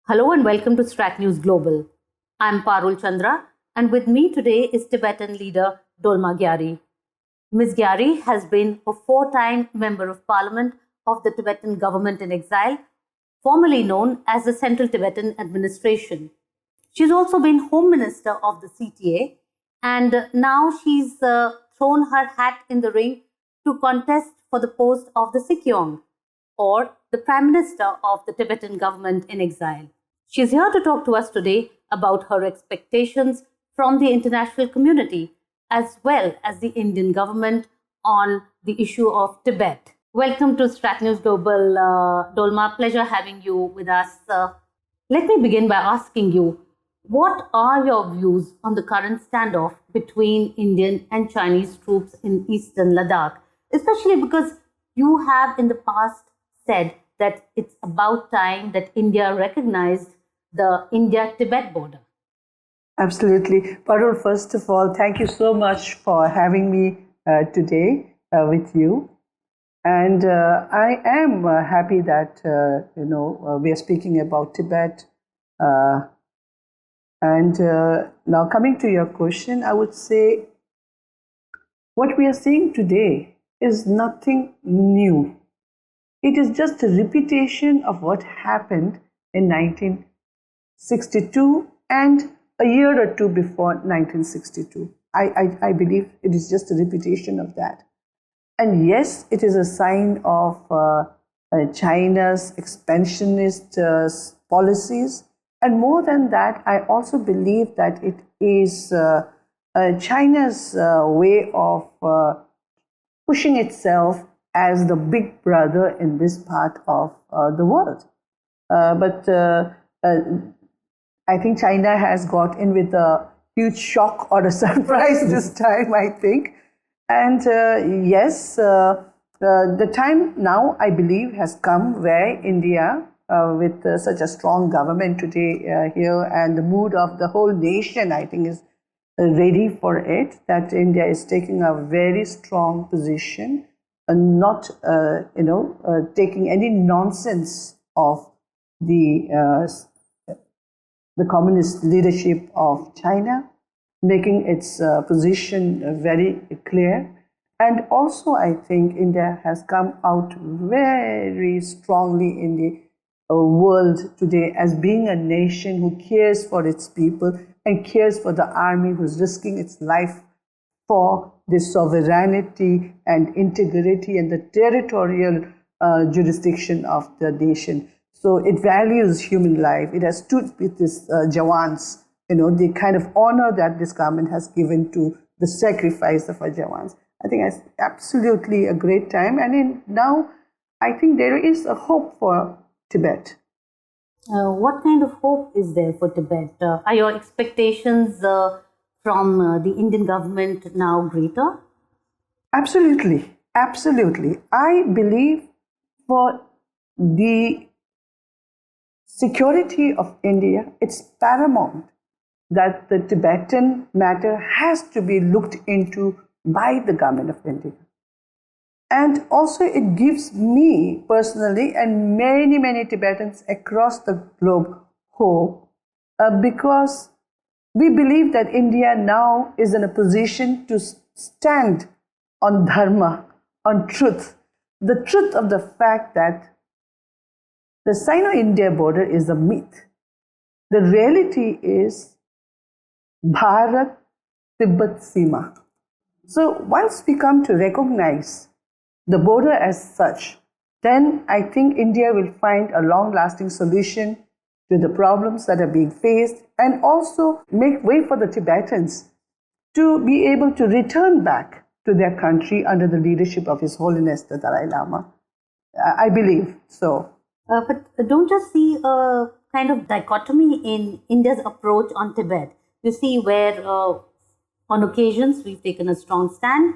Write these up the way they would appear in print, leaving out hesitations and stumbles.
Hello and welcome to StratNews Global. I'm Parul Chandra, and with me today is Tibetan leader Dolma Gyari. Ms. Gyari has been a four-time Member of Parliament of the Tibetan Government-In-Exile, formerly known as the Central Tibetan Administration. She's also been Home Minister of the CTA, and now she's thrown her hat in the ring to contest for the post of the Sikyong, or the Prime Minister of the Tibetan government in exile. She is here to talk to us today about her expectations from the international community as well as the Indian government on the issue of Tibet. Welcome to StratNews Global, Dolma. Pleasure having you with us. Let me begin by asking you, what are your views on the current standoff between Indian and Chinese troops in eastern Ladakh, especially because you have in the past said that it's about time that India recognized the India-Tibet border? Absolutely. Parul, first of all, thank you so much for having me today with you. And I am happy that, we are speaking about Tibet. And now coming to your question, I would say what we are seeing today is nothing new. It is just a repetition of what happened in 1962 and a year or two before 1962. I believe it is just a repetition of that. And yes, it is a sign of China's expansionist policies. And more than that, I also believe that it is China's way of pushing itself as the big brother in this part of the world. But I think China has got in with a huge shock or a surprise this time, I think. And yes, the time now, I believe, has come where India, with such a strong government today here, and the mood of the whole nation, I think, is ready for it, that India is taking a very strong position and not, taking any nonsense of the communist leadership of China, making its position very clear. And also, I think India has come out very strongly in the world today as being a nation who cares for its people and cares for the army, who's risking its life for the sovereignty and integrity and the territorial jurisdiction of the nation. So it values human life. It has stood with its Jawans, the kind of honor that this government has given to the sacrifice of our Jawans. I think it's absolutely a great time. And now I think there is a hope for Tibet. What kind of hope is there for Tibet? Are your expectations from the Indian government now greater? Absolutely. Absolutely. I believe for the security of India, it's paramount that the Tibetan matter has to be looked into by the government of India. And also it gives me personally and many, many Tibetans across the globe hope because we believe that India now is in a position to stand on dharma, on truth, the truth of the fact that the Sino-India border is a myth. The reality is Bharat-Tibet Sima. So once we come to recognize the border as such, then I think India will find a long-lasting solution to the problems that are being faced and also make way for the Tibetans to be able to return back to their country under the leadership of His Holiness the Dalai Lama. I believe so. But don't you see a kind of dichotomy in India's approach on Tibet? You see where on occasions we've taken a strong stand,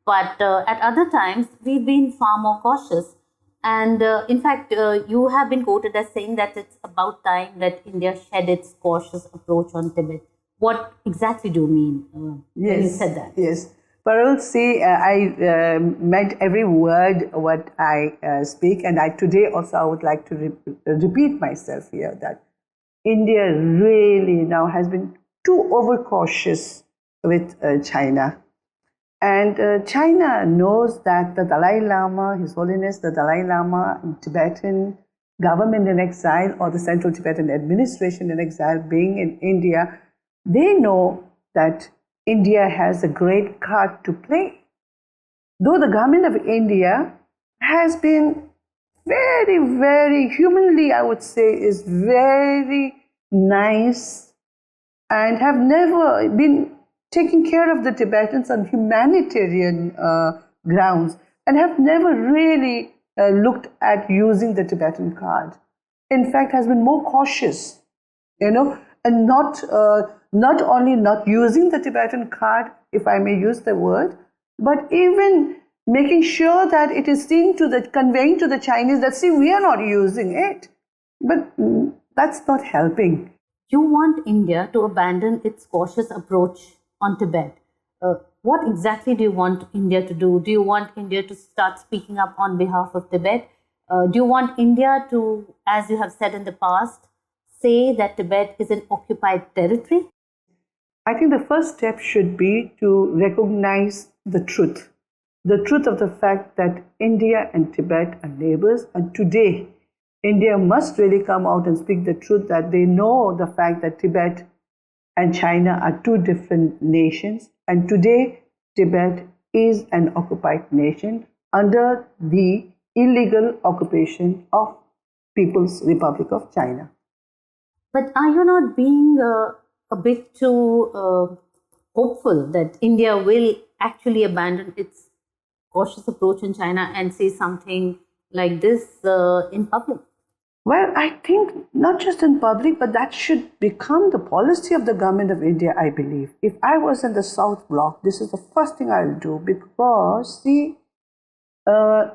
but at other times we've been far more cautious. And in fact, you have been quoted as saying that it's about time that India shed its cautious approach on Tibet. What exactly do you mean when you said that? Yes. Parul, see, I meant every word what I speak, and today also I would like to repeat myself here that India really now has been too overcautious with China. And China knows that the Dalai Lama, His Holiness the Dalai Lama, Tibetan government in exile, or the Central Tibetan Administration in exile, being in India, they know that India has a great card to play. Though the government of India has been very, very humanly, I would say, is very nice and have never been taking care of the Tibetans on humanitarian grounds and have never really looked at using the Tibetan card. In fact, has been more cautious, and not only not using the Tibetan card, if I may use the word, but even making sure that it is seen to the conveying to the Chinese that, see, we are not using it. But that's not helping. You want India to abandon its cautious approach on Tibet. What exactly do you want India to do? Do you want India to start speaking up on behalf of Tibet? Do you want India to, as you have said in the past, say that Tibet is an occupied territory? I think the first step should be to recognize the truth of the fact that India and Tibet are neighbors, and today India must really come out and speak the truth that they know the fact that Tibet and China are two different nations, and today Tibet is an occupied nation under the illegal occupation of People's Republic of China. But are you not being a bit too hopeful that India will actually abandon its cautious approach in China and say something like this in public? Well, I think not just in public, but that should become the policy of the government of India, I believe. If I was in the South Bloc, this is the first thing I'll do, because, see,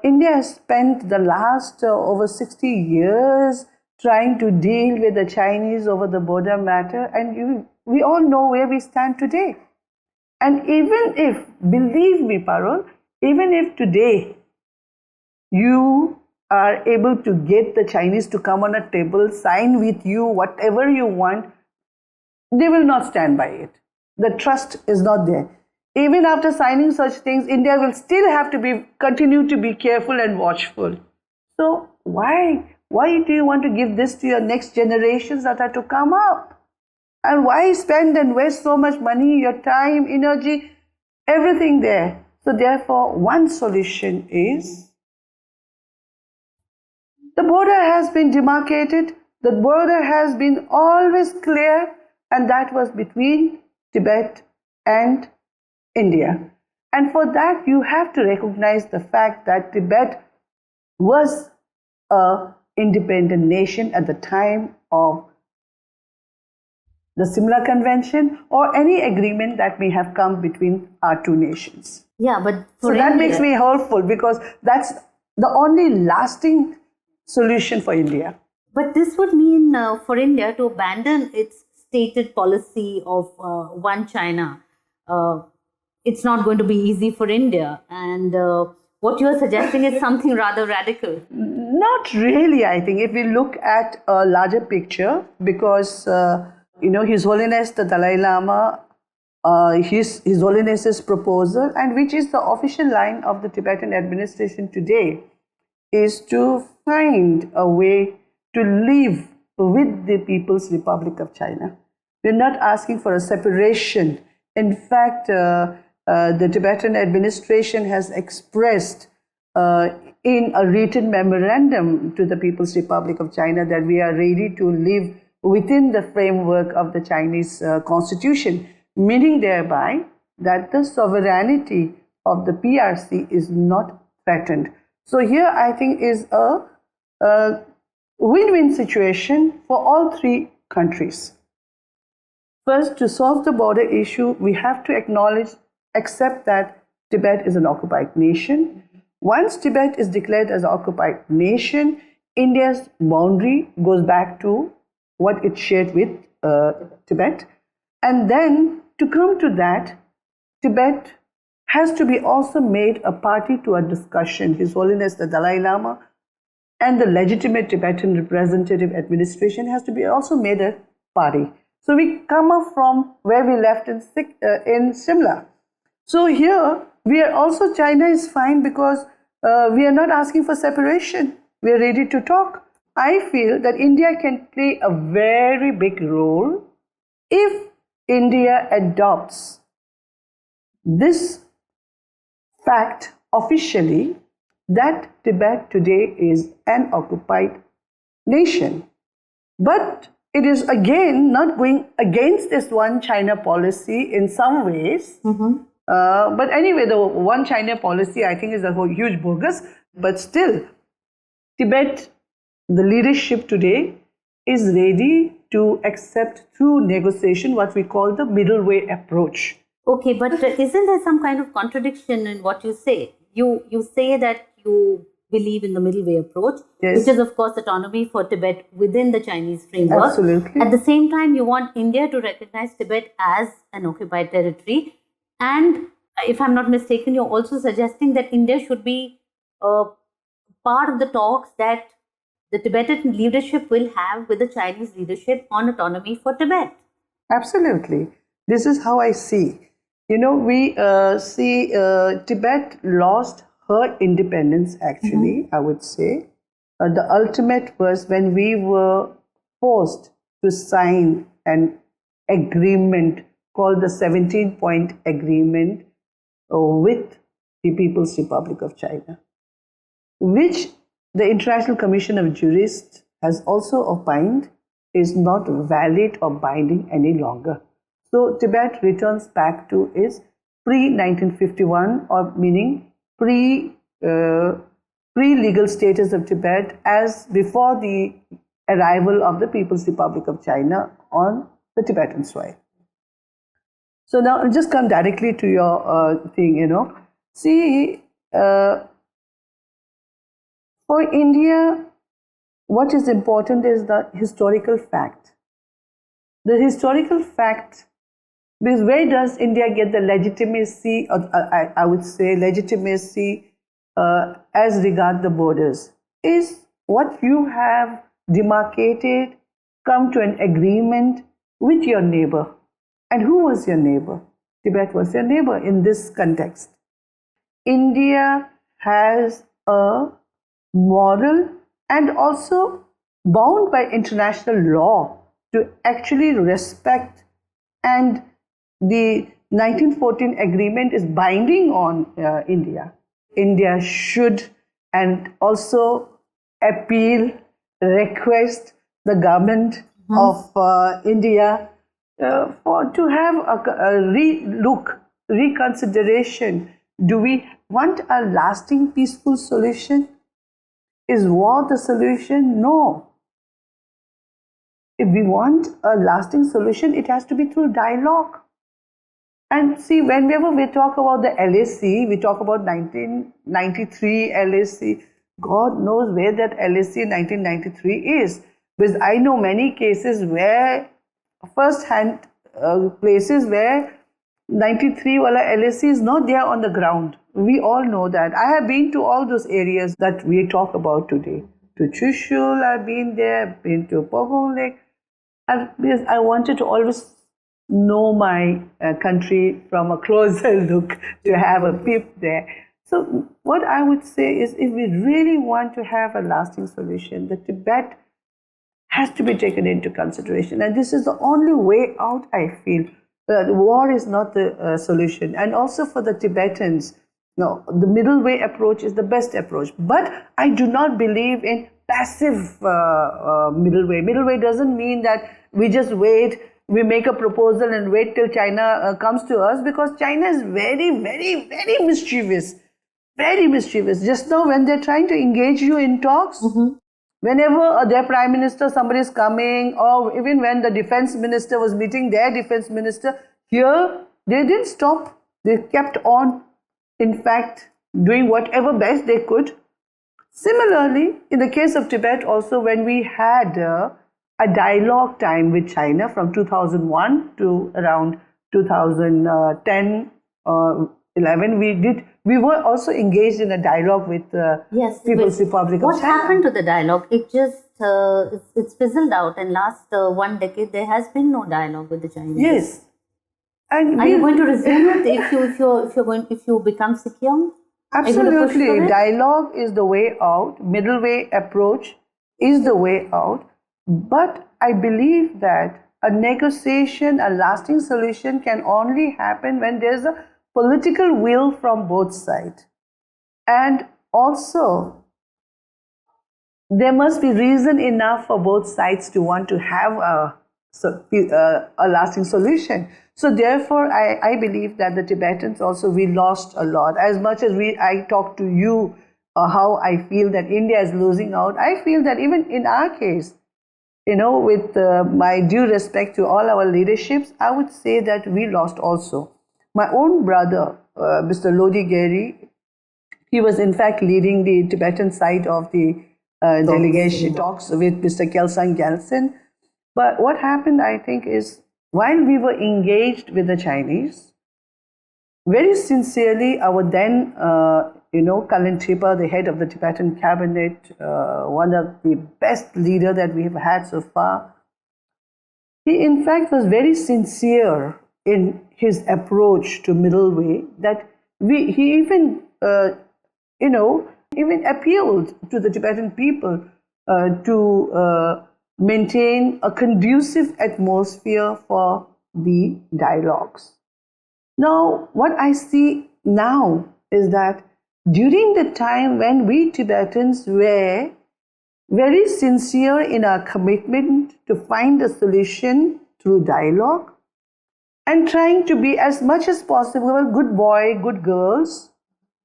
India has spent the last over 60 years trying to deal with the Chinese over the border matter, and we all know where we stand today. And even if, believe me, Parul, even if today you are able to get the Chinese to come on a table, sign with you whatever you want, they will not stand by it. The trust is not there. Even after signing such things, India will still have to continue to be careful and watchful. So why do you want to give this to your next generations that are to come up? And why spend and waste so much money, your time, energy, everything there? So therefore, one solution is, the border has been demarcated, the border has been always clear, and that was between Tibet and India. And for that, you have to recognize the fact that Tibet was an independent nation at the time of the Simla Convention or any agreement that may have come between our two nations. Yeah, but so that makes me hopeful, because that's the only lasting solution for India. But this would mean for India to abandon its stated policy of one China. It's not going to be easy for India. And what you are suggesting is something rather radical. Not really, I think, if we look at a larger picture, because, His Holiness the Dalai Lama, His Holiness's proposal, and which is the official line of the Tibetan administration today, is to find a way to live with the People's Republic of China. We're not asking for a separation. In fact, the Tibetan administration has expressed in a written memorandum to the People's Republic of China that we are ready to live within the framework of the Chinese constitution, meaning thereby that the sovereignty of the PRC is not threatened. So here I think is a win-win situation for all three countries. First, to solve the border issue, we have to accept that Tibet is an occupied nation. Once Tibet is declared as an occupied nation, India's boundary goes back to what it shared with Tibet. And then to come to that, Tibet has to be also made a party to a discussion. His Holiness the Dalai Lama and the legitimate Tibetan representative administration has to be also made a party. So we come up from where we left in Simla. So here we are also, China is fine because we are not asking for separation. We are ready to talk. I feel that India can play a very big role if India adopts this fact officially that Tibet today is an occupied nation. But it is again not going against this one China policy in some ways. But anyway, the one China policy I think is a huge bogus. But still, Tibet, the leadership today is ready to accept through negotiation what we call the middle way approach. Okay, but isn't there some kind of contradiction in what you say? You say that you believe in the middle way approach, Yes. which is of course autonomy for Tibet within the Chinese framework. Absolutely. At the same time, you want India to recognize Tibet as an occupied territory. And if I'm not mistaken, you're also suggesting that India should be part of the talks that the Tibetan leadership will have with the Chinese leadership on autonomy for Tibet. Absolutely. This is how I see. You know, we see Tibet lost her independence, actually, I would say. The ultimate was when we were forced to sign an agreement called the 17-point agreement with the People's Republic of China, which the International Commission of Jurists has also opined is not valid or binding any longer. So Tibet returns back to its pre-1951, or meaning pre-legal status of Tibet as before the arrival of the People's Republic of China on the Tibetan soil. So now I'll just come directly to your thing, you know. See, for India, what is important is the historical fact. The historical fact, because where does India get the legitimacy, or I would say legitimacy as regard the borders, is what you have demarcated, come to an agreement with your neighbor. And who was your neighbor? Tibet was your neighbor in this context. India has a moral and also bound by international law to actually respect, and the 1914 agreement is binding on India. India should and also appeal, request the government of India to have a reconsideration. Do we want a lasting peaceful solution? Is war the solution? No. If we want a lasting solution, it has to be through dialogue. And see, whenever we talk about the LAC, we talk about 1993 LAC. God knows where that LAC 1993 is. Because I know many cases where, first-hand places where 93 wala LAC is not there on the ground. We all know that. I have been to all those areas that we talk about today. To Chushul, I've been there, I've been to Pogong Lake. Because I wanted to always know my country from a closer look, to have a peep there. So what I would say is, if we really want to have a lasting solution, the Tibet has to be taken into consideration. And this is the only way out, I feel. War is not the solution. And also for the Tibetans, no, the middle way approach is the best approach. But I do not believe in passive middle way. Middle way doesn't mean that we just wait, we make a proposal and wait till China comes to us, because China is very, very, very mischievous. Very mischievous. Just now when they're trying to engage you in talks, whenever their prime minister, somebody is coming, or even when the defense minister was meeting their defense minister, here they didn't stop. They kept on, in fact, doing whatever best they could. Similarly, in the case of Tibet also, when we had a dialogue time with China from 2001 to around 2010, 11, we were also engaged in a dialogue with Yes, People's but Republic what of China. happened to the dialogue? It just it's fizzled out, and last 1 decade there has been no dialogue with the Chinese. Yes. And Are you going to resume it if you become Sikyong? Absolutely. Dialogue is the way out. Middle way approach is the way out. But I believe that a negotiation, a lasting solution can only happen when there's a political will from both sides. And also, there must be reason enough for both sides to want to have a lasting solution. So therefore, I believe that the Tibetans also, we lost a lot. As much as I talk to you how I feel that India is losing out, I feel that even in our case, with my due respect to all our leaderships, I would say that we lost also. My own brother, Mr. Dolma Gyari, he was in fact leading the Tibetan side of the delegation talks with Mr. Kelsang Gyaltsen. But what happened, I think, is while we were engaged with the Chinese, very sincerely, our then, Kalan Tripa, the head of the Tibetan cabinet, one of the best leader that we have had so far, he in fact was very sincere in his approach to middle way, that he even, even appealed to the Tibetan people to maintain a conducive atmosphere for the dialogues. Now, what I see now is that during the time when we Tibetans were very sincere in our commitment to find a solution through dialogue and trying to be as much as possible good boy, good girls,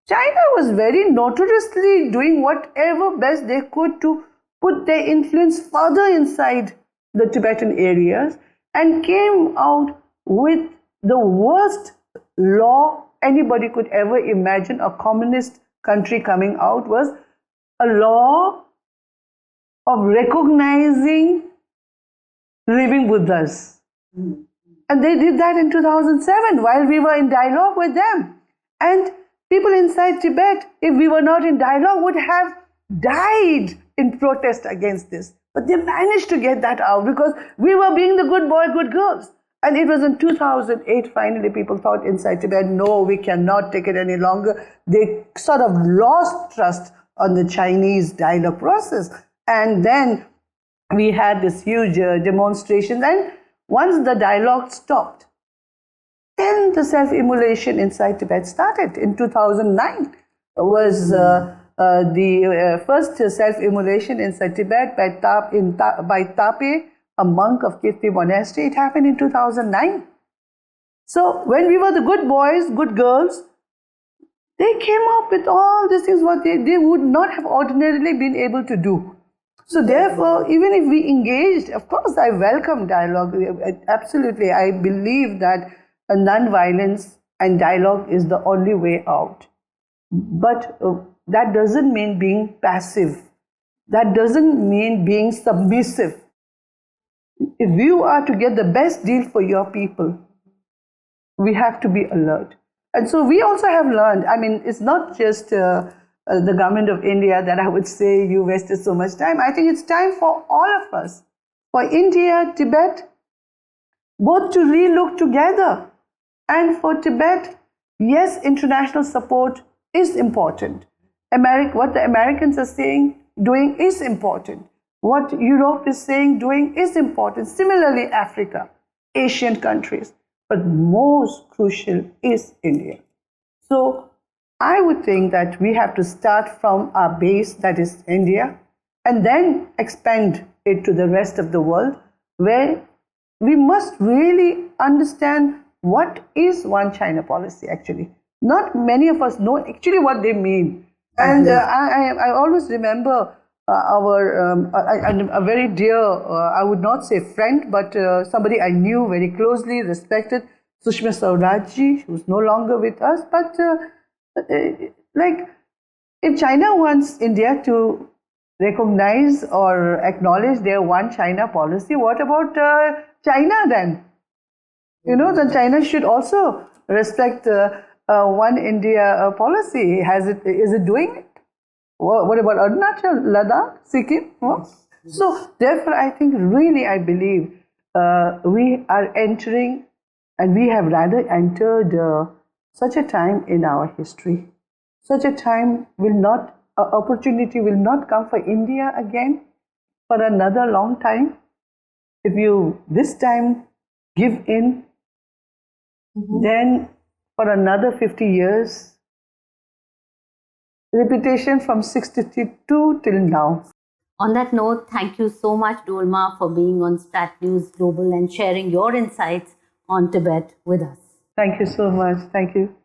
China was very notoriously doing whatever best they could to put their influence further inside the Tibetan areas and came out with the worst law anybody could ever imagine. A communist country coming out was a law of recognizing living Buddhas. And they did that in 2007 while we were in dialogue with them. And people inside Tibet, if we were not in dialogue, would have died in protest against this. But they managed to get that out because we were being the good boy, good girls. And it was in 2008, finally, people thought inside Tibet, no, we cannot take it any longer. They sort of lost trust on the Chinese dialogue process. And then we had this huge demonstration. And once the dialogue stopped, then the self-immolation inside Tibet started. In 2009 was the first self-immolation inside Tibet by Tape, a monk of Kirti Monastery. It happened in 2009. So when we were the good boys, good girls, they came up with all these things what they would not have ordinarily been able to do. So therefore, even if we engaged, of course, I welcome dialogue. Absolutely, I believe that non-violence and dialogue is the only way out. But that doesn't mean being passive. That doesn't mean being submissive. If you are to get the best deal for your people, we have to be alert. And so we also have learned, I mean, it's not just the government of India that I would say you wasted so much time. I think it's time for all of us, for India, Tibet, both to re-look together. And for Tibet, yes, international support is important. What the Americans are doing is important. What Europe is doing is important. Similarly, Africa, Asian countries. But most crucial is India. So I would think that we have to start from our base, that is India, and then expand it to the rest of the world, where we must really understand what is one China policy actually. Not many of us know actually what they mean. And I always remember a very dear, I would not say friend, but somebody I knew very closely, respected, Sushma Swaraj, who's no longer with us. But if China wants India to recognize or acknowledge their one China policy, what about China then? Then China should also respect One India policy? Is it doing it? What about Arunachal, Ladakh, Sikkim? What? So therefore, I think really I believe we are entering, and we have rather entered such a time in our history. Such a time opportunity will not come for India again for another long time. If you this time give in, then for another 50 years, reputation from 62 till now. On that note, thank you so much, Dolma, for being on StratNews Global and sharing your insights on Tibet with us. Thank you so much. Thank you.